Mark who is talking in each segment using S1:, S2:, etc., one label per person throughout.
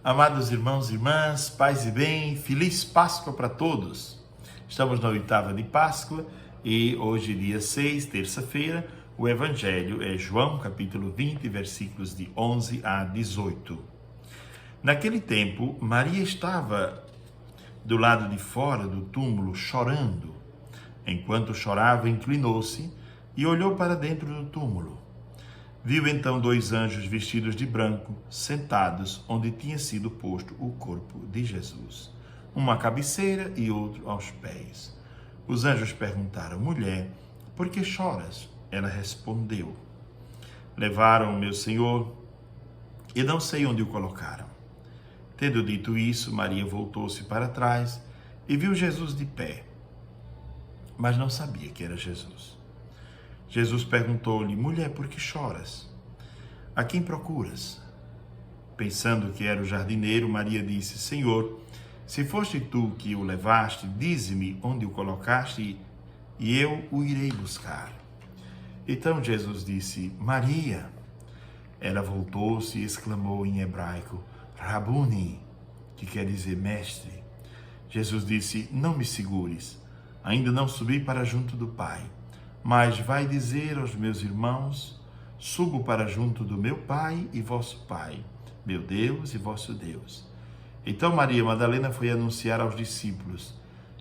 S1: Amados irmãos e irmãs, paz e bem, feliz Páscoa para todos. Estamos na oitava de Páscoa e hoje, dia 6, terça-feira, o Evangelho é João, capítulo 20, versículos de 11 a 18. Naquele tempo, Maria estava do lado de fora do túmulo chorando. Enquanto chorava, inclinou-se e olhou para dentro do túmulo. Viu então dois anjos vestidos de branco, sentados onde tinha sido posto o corpo de Jesus, uma à cabeceira e outro aos pés. Os anjos perguntaram: mulher, por que choras? Ela respondeu: levaram o meu Senhor e não sei onde o colocaram. Tendo dito isso, Maria voltou-se para trás e viu Jesus de pé, mas não sabia que era Jesus. Jesus perguntou-lhe: mulher, por que choras? A quem procuras? Pensando que era o jardineiro, Maria disse: Senhor, se foste tu que o levaste, dize-me onde o colocaste e eu o irei buscar. Então Jesus disse: Maria. Ela voltou-se e exclamou em hebraico: Rabuni, que quer dizer mestre. Jesus disse: não me segures, ainda não subi para junto do Pai. Mas vai dizer aos meus irmãos: subo para junto do meu Pai e vosso Pai, meu Deus e vosso Deus. Então Maria Madalena foi anunciar aos discípulos: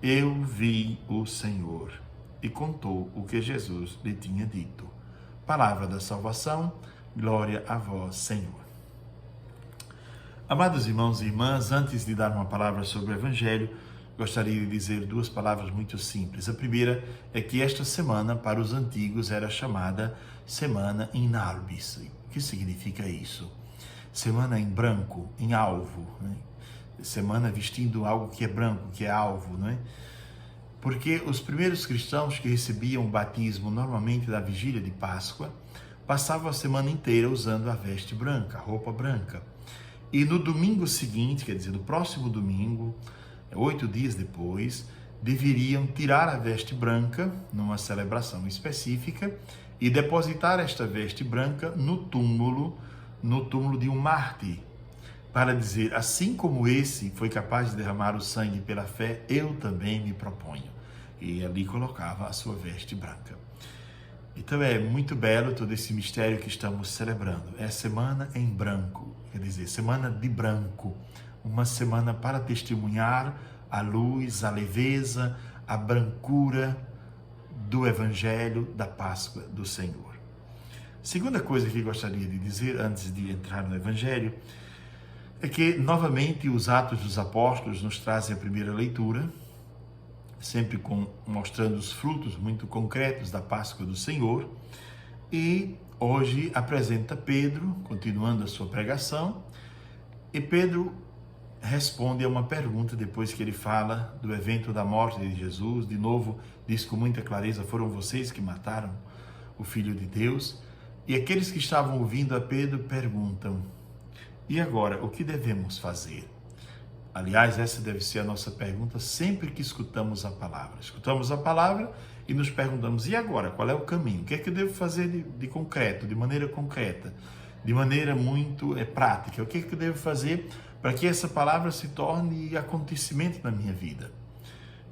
S1: eu vi o Senhor, e contou o que Jesus lhe tinha dito. Palavra da salvação, glória a vós, Senhor. Amados irmãos e irmãs, antes de dar uma palavra sobre o Evangelho, gostaria de dizer duas palavras muito simples. A primeira é que esta semana, para os antigos, era chamada Semana in Albis. O que significa isso? Semana em branco, em alvo, né? Semana vestindo algo que é branco, que é alvo, né? Porque os primeiros cristãos que recebiam o batismo, normalmente da vigília de Páscoa, passavam a semana inteira usando a veste branca, a roupa branca. E no domingo seguinte, quer dizer, no próximo domingo, 8 dias depois, deveriam tirar a veste branca numa celebração específica e depositar esta veste branca no túmulo de um mártir, para dizer: assim como esse foi capaz de derramar o sangue pela fé, eu também me proponho. E ali colocava a sua veste branca. Então é muito belo todo esse mistério que estamos celebrando. É a semana em branco, quer dizer, semana de branco. Uma semana para testemunhar a luz, a leveza, a brancura do Evangelho da Páscoa do Senhor. Segunda coisa que gostaria de dizer, antes de entrar no Evangelho, é que, novamente, os Atos dos Apóstolos nos trazem a primeira leitura, sempre mostrando os frutos muito concretos da Páscoa do Senhor, e hoje apresenta Pedro, continuando a sua pregação, e Pedro responde a uma pergunta depois que ele fala do evento da morte de Jesus. De novo, diz com muita clareza: foram vocês que mataram o Filho de Deus. E aqueles que estavam ouvindo a Pedro perguntam: e agora, o que devemos fazer? Aliás, essa deve ser a nossa pergunta sempre que escutamos a palavra. Escutamos a palavra e nos perguntamos: e agora, qual é o caminho? O que é que eu devo fazer de concreto, de maneira concreta, de maneira muito prática? O que é que eu devo fazer para que essa palavra se torne acontecimento na minha vida?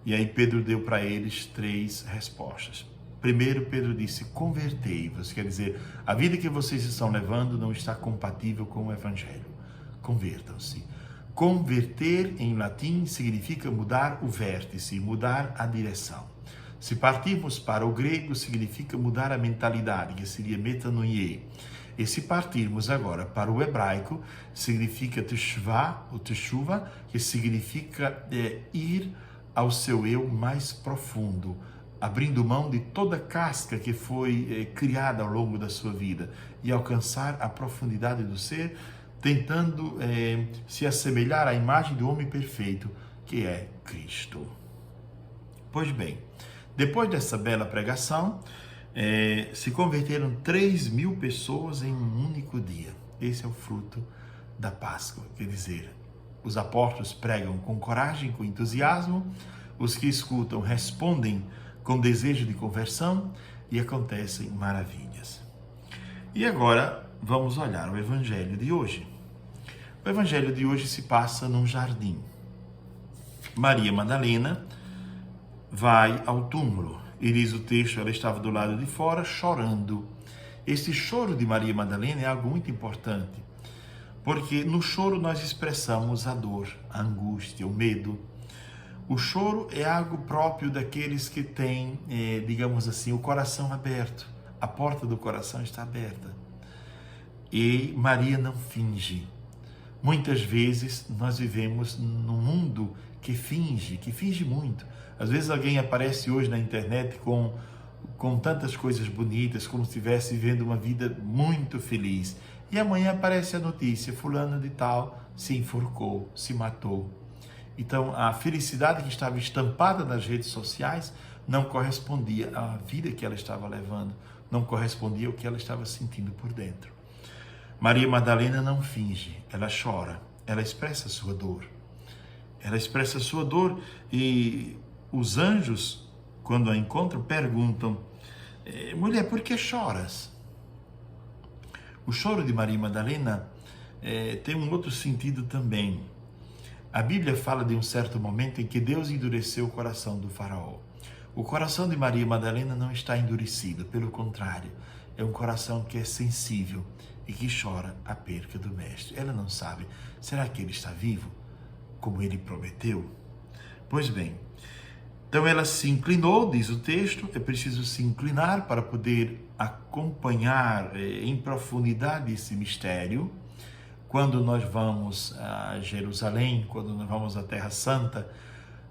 S1: E aí Pedro deu para eles 3 respostas. Primeiro, Pedro disse: convertei-vos, quer dizer, a vida que vocês estão levando não está compatível com o Evangelho. Convertam-se. Converter, em latim, significa mudar o vértice, mudar a direção. Se partirmos para o grego, significa mudar a mentalidade, que seria metanoia. E se partirmos agora para o hebraico, significa teshuvah, ou teshuva, que significa ir ao seu eu mais profundo, abrindo mão de toda a casca que foi criada ao longo da sua vida e alcançar a profundidade do ser, tentando se assemelhar à imagem do homem perfeito, que é Cristo. Pois bem, depois dessa bela pregação, se converteram 3.000 pessoas em um único dia. Esse é o fruto da Páscoa, quer dizer, os apóstolos pregam com coragem, com entusiasmo, os que escutam respondem com desejo de conversão e acontecem maravilhas. E agora vamos olhar o Evangelho de hoje. O O evangelho de hoje se passa num jardim. Maria Madalena vai ao túmulo. E diz o texto, ela estava do lado de fora chorando. Esse choro de Maria Madalena é algo muito importante, porque no choro nós expressamos a dor, a angústia, o medo. O choro é algo próprio daqueles que têm, digamos assim, o coração aberto. A porta do coração está aberta. E Maria não finge. Muitas vezes nós vivemos num mundo que finge muito. Às vezes alguém aparece hoje na internet com tantas coisas bonitas, como se estivesse vivendo uma vida muito feliz. E amanhã aparece a notícia, fulano de tal se enforcou, se matou. Então a felicidade que estava estampada nas redes sociais não correspondia à vida que ela estava levando, não correspondia ao que ela estava sentindo por dentro. Maria Madalena não finge, ela chora, ela expressa a sua dor. Ela expressa a sua dor e os anjos, quando a encontram, perguntam: mulher, por que choras? O choro de Maria Madalena tem um outro sentido também. A Bíblia fala de um certo momento em que Deus endureceu o coração do faraó. O coração de Maria Madalena não está endurecido, pelo contrário, é um coração que é sensível e que chora a perca do mestre. Ela não sabe, será que ele está vivo, como ele prometeu? Pois bem, então ela se inclinou, diz o texto, é preciso se inclinar para poder acompanhar em profundidade esse mistério. Quando nós vamos a Jerusalém, quando nós vamos à Terra Santa,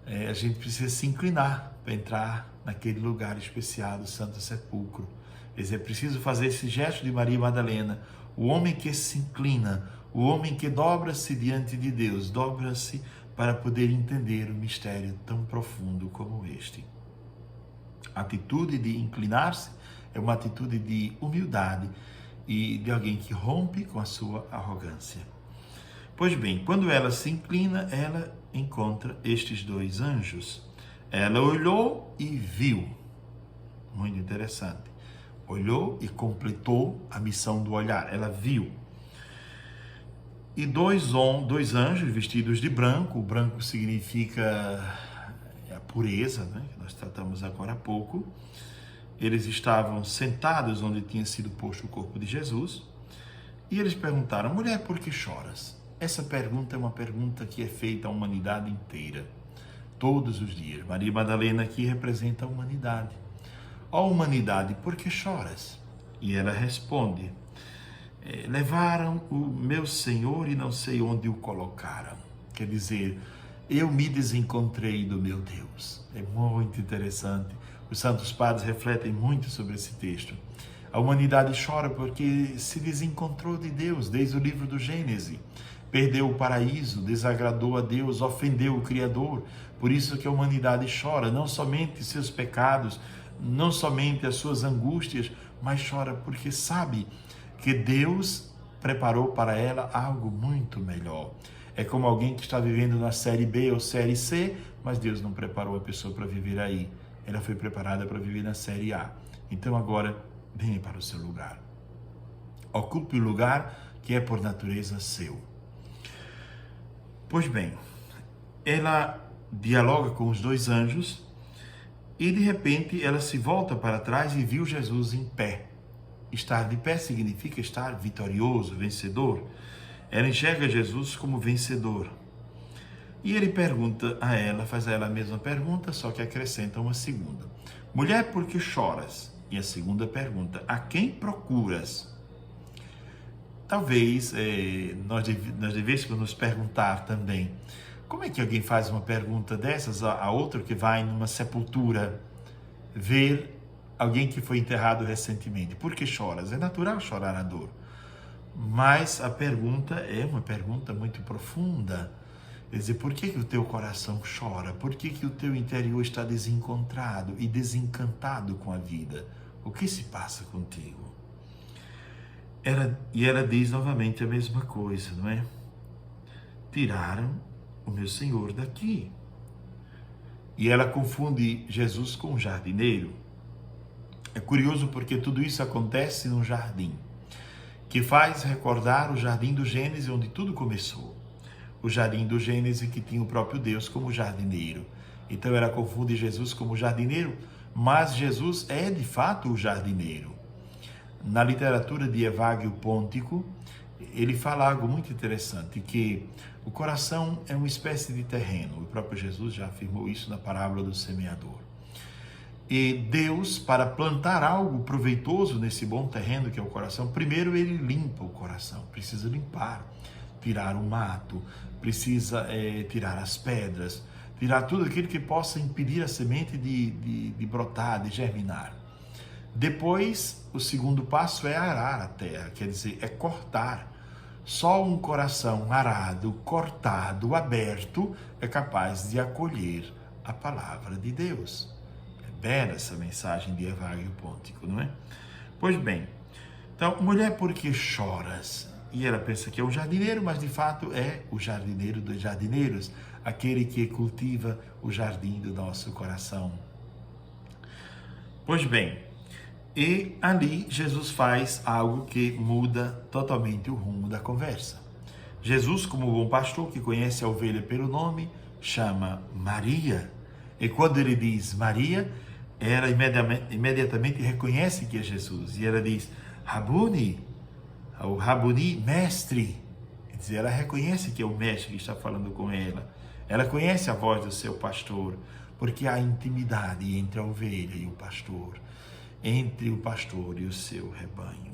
S1: a gente precisa se inclinar para entrar naquele lugar especial do Santo Sepulcro. É preciso fazer esse gesto de Maria Madalena, o homem que se inclina, o homem que dobra-se diante de Deus, dobra-se para poder entender o mistério tão profundo como este. A atitude de inclinar-se é uma atitude de humildade e de alguém que rompe com a sua arrogância. Pois bem, quando ela se inclina, ela encontra estes dois anjos. Ela olhou e viu. Muito interessante. Olhou e completou a missão do olhar. Ela viu. E dois anjos vestidos de branco. O branco significa a pureza, né? Que nós tratamos agora há pouco. Eles estavam sentados onde tinha sido posto o corpo de Jesus. E eles perguntaram: mulher, por que choras? Essa pergunta é uma pergunta que é feita à humanidade inteira, todos os dias. Maria Madalena aqui representa a humanidade. Ó humanidade, por que choras? E ela responde: levaram o meu Senhor e não sei onde o colocaram. Quer dizer, eu me desencontrei do meu Deus. É muito interessante. Os santos padres refletem muito sobre esse texto. A humanidade chora porque se desencontrou de Deus desde o livro do Gênesis. Perdeu o paraíso, desagradou a Deus, ofendeu o Criador. Por isso que a humanidade chora, não somente seus pecados, não somente as suas angústias, mas chora porque sabe que Deus preparou para ela algo muito melhor. É como alguém que está vivendo na série B ou série C, mas Deus não preparou a pessoa para viver aí. Ela foi preparada para viver na série A. Então agora, venha para o seu lugar. Ocupe o lugar que é por natureza seu. Pois bem, ela dialoga com os dois anjos e de repente ela se volta para trás e viu Jesus em pé. Estar de pé significa estar vitorioso, vencedor. Ela enxerga Jesus como vencedor. E ele pergunta a ela, faz a ela a mesma pergunta, só que acrescenta uma segunda. Mulher, por que choras? E a segunda pergunta: a quem procuras? Talvez nós devêssemos nos perguntar também, como é que alguém faz uma pergunta dessas a outro que vai numa sepultura ver alguém que foi enterrado recentemente? Por que choras? É natural chorar a dor. Mas a pergunta é uma pergunta muito profunda. Quer dizer, por que o teu coração chora? Por que o teu interior está desencontrado e desencantado com a vida? O que se passa contigo? Ela diz novamente a mesma coisa, não é? Tiraram o meu Senhor daqui. E ela confunde Jesus com um jardineiro. É curioso porque tudo isso acontece num jardim. que faz recordar o jardim do Gênesis, onde tudo começou. O jardim do Gênesis que tinha o próprio Deus como jardineiro. Então ela confunde Jesus como jardineiro, mas Jesus é de fato o jardineiro. Na literatura de Evagrio Pôntico, ele fala algo muito interessante, que o coração é uma espécie de terreno. O próprio Jesus já afirmou isso na parábola do semeador. E Deus, para plantar algo proveitoso nesse bom terreno que é o coração, primeiro ele limpa o coração, precisa limpar, tirar o mato, precisa tirar as pedras, tirar tudo aquilo que possa impedir a semente de brotar, de germinar. Depois, o segundo passo é arar a terra, quer dizer, é cortar. Só um coração arado, cortado, aberto, é capaz de acolher a palavra de Deus. É bela essa mensagem de Evagrio Pôntico, não é? Pois bem, então, mulher, por que choras? E ela pensa que é um jardineiro, mas de fato é o jardineiro dos jardineiros, aquele que cultiva o jardim do nosso coração. Pois bem, e ali Jesus faz algo que muda totalmente o rumo da conversa. Jesus, como bom pastor que conhece a ovelha pelo nome, chama Maria. E quando ele diz Maria, ela imediatamente reconhece que é Jesus. E ela diz, Rabuni, o Rabuni, mestre. Quer dizer, ela reconhece que é o mestre que está falando com ela. Ela conhece a voz do seu pastor, porque há intimidade entre a ovelha e o pastor, entre o pastor e o seu rebanho.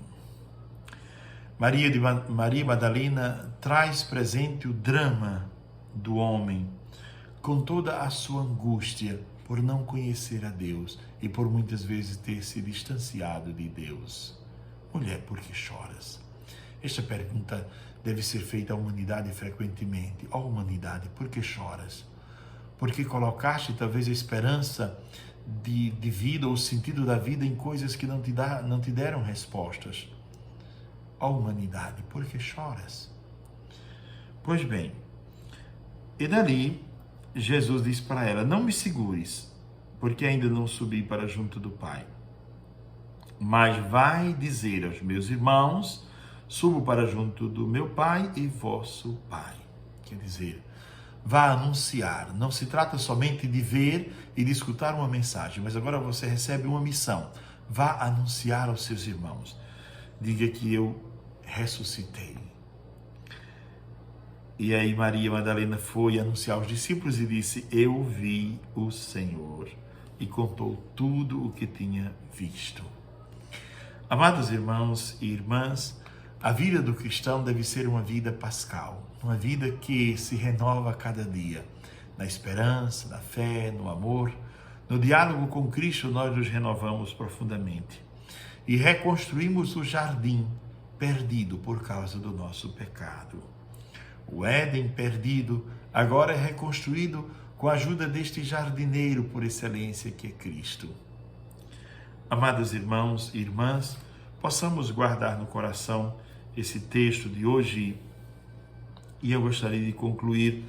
S1: Maria Madalena traz presente o drama do homem, com toda a sua angústia por não conhecer a Deus e por muitas vezes ter se distanciado de Deus. Mulher, por que choras? Esta pergunta deve ser feita à humanidade frequentemente. Ó humanidade, por que choras? Porque colocaste talvez a esperança de vida ou o sentido da vida em coisas que não te deram respostas. Ó humanidade, por que choras? Pois bem, e dali Jesus diz para ela, não me segures, porque ainda não subi para junto do Pai. Mas vai dizer aos meus irmãos, subo para junto do meu Pai e vosso Pai. Quer dizer, vá anunciar. Não se trata somente de ver e de escutar uma mensagem, mas agora você recebe uma missão. Vá anunciar aos seus irmãos. Diga que eu ressuscitei. E aí Maria Madalena foi anunciar aos discípulos e disse, eu vi o Senhor. E contou tudo o que tinha visto. Amados irmãos e irmãs, a vida do cristão deve ser uma vida pascal, uma vida que se renova a cada dia, na esperança, na fé, no amor. No diálogo com Cristo nós nos renovamos profundamente e reconstruímos o jardim perdido por causa do nosso pecado. O Éden perdido agora é reconstruído com a ajuda deste jardineiro por excelência que é Cristo. Amados irmãos e irmãs, possamos guardar no coração esse texto de hoje e eu gostaria de concluir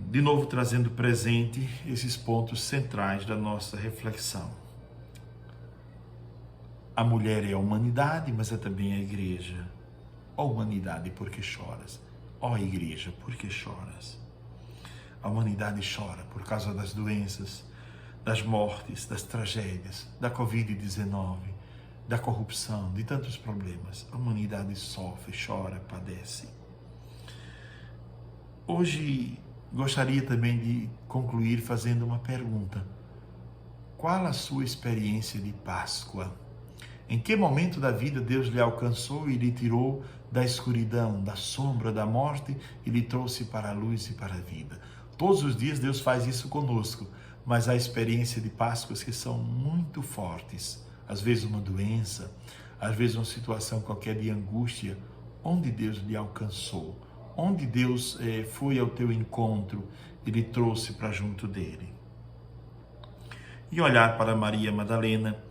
S1: de novo trazendo presente esses pontos centrais da nossa reflexão. A mulher é a humanidade, mas é também a igreja. Ó humanidade, por que choras? Ó igreja, por que choras? A humanidade chora por causa das doenças, das mortes, das tragédias, da Covid-19, da corrupção, de tantos problemas. A humanidade sofre, chora, padece. Hoje gostaria também de concluir fazendo uma pergunta. Qual a sua experiência de Páscoa? Em que momento da vida Deus lhe alcançou e lhe tirou da escuridão, da sombra, da morte e lhe trouxe para a luz e para a vida? Todos os dias Deus faz isso conosco, mas há experiência de Páscoas que são muito fortes. Às vezes uma doença, às vezes uma situação qualquer de angústia, onde Deus lhe alcançou, onde Deus foi ao teu encontro e lhe trouxe para junto dele. E olhar para Maria Madalena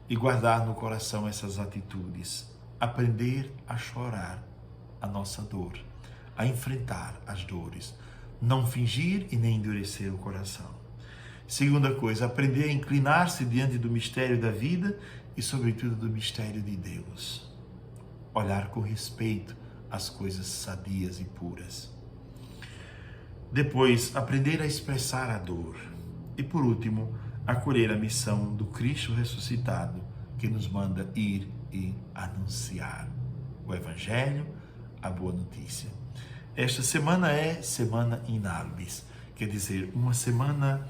S1: e guardar no coração essas atitudes, aprender a chorar a nossa dor, a enfrentar as dores, não fingir e nem endurecer o coração. Segunda coisa, aprender a inclinar-se diante do mistério da vida e, sobretudo, do mistério de Deus. olhar com respeito as coisas sadias e puras. Depois, aprender a expressar a dor. E por último, acolher a missão do Cristo ressuscitado, que nos manda ir e anunciar o Evangelho, a boa notícia. Esta semana é Semana in Albis, quer dizer, uma semana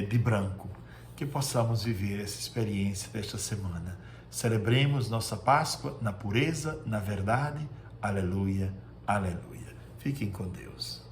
S1: de branco, que possamos viver essa experiência desta semana. Celebremos nossa Páscoa na pureza, na verdade. Aleluia, aleluia. Fiquem com Deus.